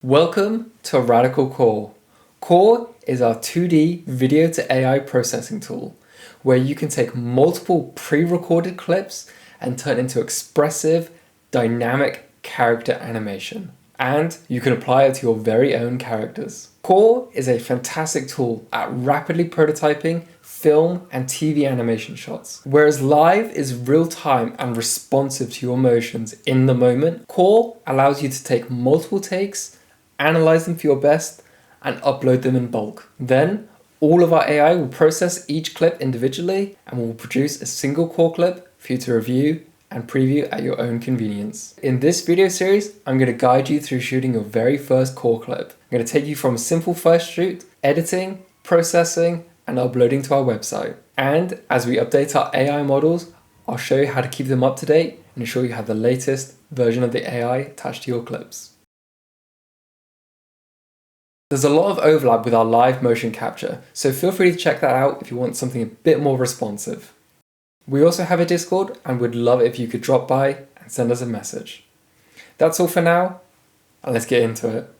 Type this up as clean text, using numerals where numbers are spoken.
Welcome to RADiCAL Core. Core is our 2D video to AI processing tool, where you can take multiple pre-recorded clips and turn into expressive, dynamic character animation. And you can apply it to your very own characters. Core is a fantastic tool at rapidly prototyping film and TV animation shots. Whereas Live is real-time and responsive to your emotions in the moment, Core allows you to take multiple takes, analyze them for your best, and upload them in bulk. Then, all of our AI will process each clip individually and will produce a single core clip for you to review and preview at your own convenience. In this video series, I'm going to guide you through shooting your very first core clip. I'm going to take you from a simple first shoot, editing, processing, and uploading to our website. And as we update our AI models, I'll show you how to keep them up to date and ensure you have the latest version of the AI attached to your clips. There's a lot of overlap with our live motion capture, so feel free to check that out if you want something a bit more responsive. We also have a Discord and would love it if you could drop by and send us a message. That's all for now, and let's get into it.